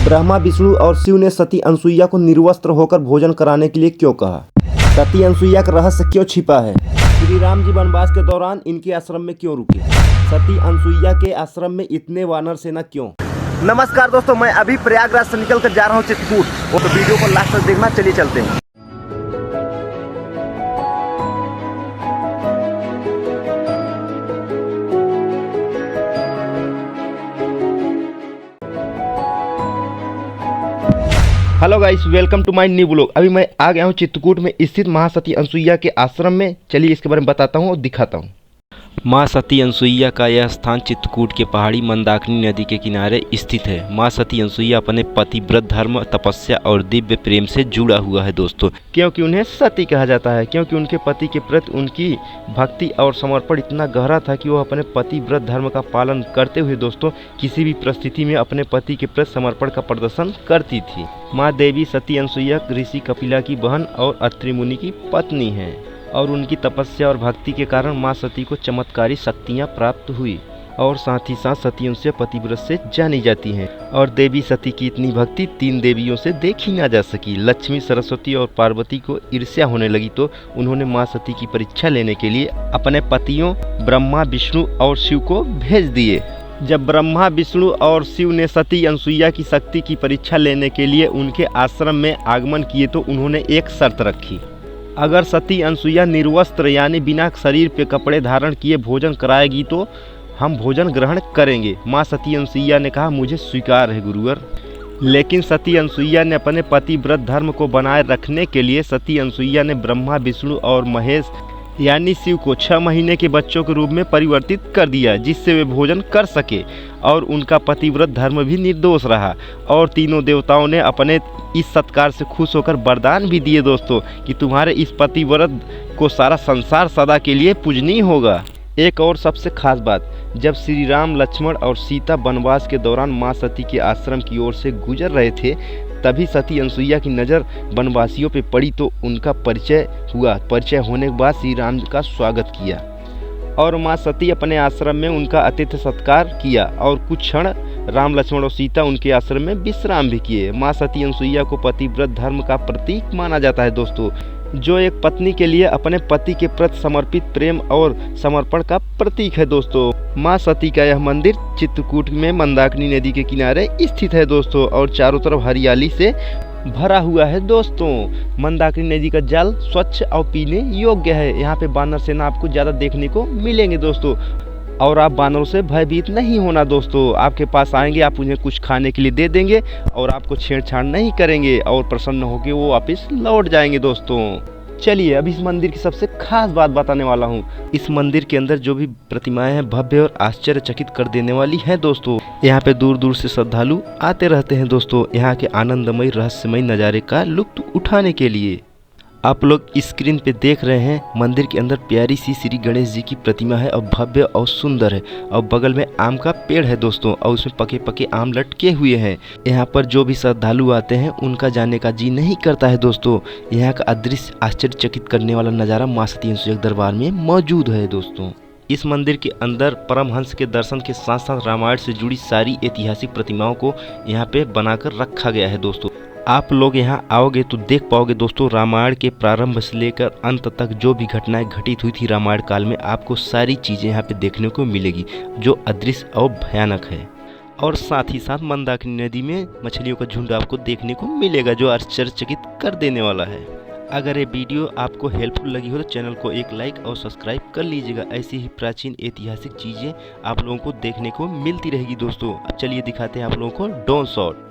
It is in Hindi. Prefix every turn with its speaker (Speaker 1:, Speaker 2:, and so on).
Speaker 1: ब्रह्मा विष्णु और शिव ने सती अनसुईया को निर्वस्त्र होकर भोजन कराने के लिए क्यों कहा? सती अनसुईया का रहस्य क्यों छिपा है? श्री राम जी वनवास के दौरान इनके आश्रम में क्यों रुके? सती अनसुईया के आश्रम में इतने वानर सेना क्यों? नमस्कार दोस्तों, मैं अभी प्रयागराज से निकल कर जा रहा हूँ चित्रकूट। तो वीडियो को लास्ट तक देखना, चलिए चलते हैं। Hello guys, welcome to my new blog. अभी मैं आ गया हूँ चित्रकूट में स्थित महासती अनसुईया के आश्रम में। चलिए इसके बारे में बताता हूँ और दिखाता हूँ। माँ सती अनसुईया का यह स्थान चित्रकूट के पहाड़ी मंदाकिनी नदी के किनारे स्थित है। माँ सती अनसुईया अपने पतिव्रत धर्म, तपस्या और दिव्य प्रेम से जुड़ा हुआ है दोस्तों, क्योंकि उन्हें सती कहा जाता है, क्योंकि उनके पति के प्रति उनकी भक्ति और समर्पण इतना गहरा था कि वह अपने पतिव्रत धर्म का पालन करते हुए दोस्तों किसी भी परिस्थिति में अपने पति के प्रति समर्पण का प्रदर्शन करती थी। माँ देवी सती अनसुईया ऋषि कपिला की बहन और अत्रि मुनि की पत्नी है और उनकी तपस्या और भक्ति के कारण माँ सती को चमत्कारी शक्तियाँ प्राप्त हुई और साथ ही साथ सती उनसे पतिव्रत से जानी जाती हैं। और देवी सती की इतनी भक्ति 3 देवियों से देखी ना जा सकी। लक्ष्मी, सरस्वती और पार्वती को ईर्ष्या होने लगी तो उन्होंने माँ सती की परीक्षा लेने के लिए अपने पतियों ब्रह्मा, विष्णु और शिव को भेज दिए। जब ब्रह्मा, विष्णु और शिव ने सती अनसुईया की शक्ति की परीक्षा लेने के लिए उनके आश्रम में आगमन किए तो उन्होंने एक शर्त रखी। अगर सती अनसुईया निर्वस्त्र यानी बिना शरीर पे कपड़े धारण किए भोजन कराएगी तो हम भोजन ग्रहण करेंगे। माँ सती अनसुईया ने कहा, मुझे स्वीकार है गुरुवर। लेकिन सती अनसुईया ने अपने पतिव्रत धर्म को बनाए रखने के लिए सती अनसुईया ने ब्रह्मा, विष्णु और महेश यानी शिव को 6 महीने के बच्चों के रूप में परिवर्तित कर दिया, जिससे वे भोजन कर सके और उनका पतिव्रत धर्म भी निर्दोष रहा। और तीनों देवताओं ने अपने इस सत्कार से खुश होकर वरदान भी दिए दोस्तों कि तुम्हारे इस पतिव्रत को सारा संसार सदा के लिए पूजनीय होगा। एक और सबसे खास बात, जब श्री राम, लक्ष्मण और सीता वनवास के दौरान माँ सती के आश्रम की ओर से गुजर रहे थे, तभी सती अनसुईया की नज़र वनवासियों पे पड़ी तो उनका परिचय हुआ। परिचय होने के बाद श्री राम का स्वागत किया और माँ सती अपने आश्रम में उनका आतिथ्य सत्कार किया और कुछ क्षण राम, लक्ष्मण और सीता उनके आश्रम में विश्राम भी किए। माँ सती अनसुईया को पतिव्रत धर्म का प्रतीक माना जाता है दोस्तों, जो एक पत्नी के लिए अपने पति के प्रति समर्पित प्रेम और समर्पण का प्रतीक है दोस्तों। माँ सती का यह मंदिर चित्रकूट में मंदाकिनी नदी के किनारे स्थित है दोस्तों और चारों तरफ हरियाली से भरा हुआ है दोस्तों। मंदाकिनी नदी का जल स्वच्छ और पीने योग्य है। यहाँ पे बानर सेना आपको ज़्यादा देखने को मिलेंगे दोस्तों और आप बानरों से भयभीत नहीं होना दोस्तों। आपके पास आएंगे, आप उन्हें कुछ खाने के लिए दे देंगे और आपको छेड़छाड़ नहीं करेंगे और प्रसन्न होकर वो वापस लौट जाएंगे दोस्तों। चलिए अब इस मंदिर की सबसे खास बात बताने वाला हूँ। इस मंदिर के अंदर जो भी प्रतिमाएं हैं भव्य और आश्चर्यचकित कर देने वाली हैं दोस्तों। यहाँ पे दूर दूर से श्रद्धालु आते रहते हैं दोस्तों, यहाँ के आनंदमय रहस्यमय नज़ारे का लुत्फ उठाने के लिए। आप लोग स्क्रीन पे देख रहे हैं मंदिर के अंदर प्यारी सी श्री गणेश जी की प्रतिमा है और भव्य और सुंदर है और बगल में आम का पेड़ है दोस्तों और उसमें पके पके आम लटके हुए हैं। यहाँ पर जो भी श्रद्धालु आते हैं उनका जाने का जी नहीं करता है दोस्तों। यहाँ का अदृश्य आश्चर्यचकित करने वाला नज़ारा माँ सती अनसुईया दरबार में मौजूद है दोस्तों। इस मंदिर के अंदर परमहंस के दर्शन के साथ साथ रामायण से जुड़ी सारी ऐतिहासिक प्रतिमाओं को यहाँ पे बनाकर रखा गया है दोस्तों। आप लोग यहाँ आओगे तो देख पाओगे दोस्तों, रामायण के प्रारंभ से लेकर अंत तक जो भी घटनाएं घटित हुई थी रामायण काल में, आपको सारी चीज़ें यहाँ पे देखने को मिलेगी जो अदृश्य और भयानक है। और साथ ही साथ मंदाकिनी नदी में मछलियों का झुंड आपको देखने को मिलेगा जो आश्चर्यचकित कर देने वाला है। अगर ये वीडियो आपको हेल्पफुल लगी हो तो चैनल को एक लाइक और सब्सक्राइब कर लीजिएगा। ऐसी ही प्राचीन ऐतिहासिक चीज़ें आप लोगों को देखने को मिलती रहेगी दोस्तों। अब चलिए दिखाते हैं आप लोगों को ड्रोन शॉट।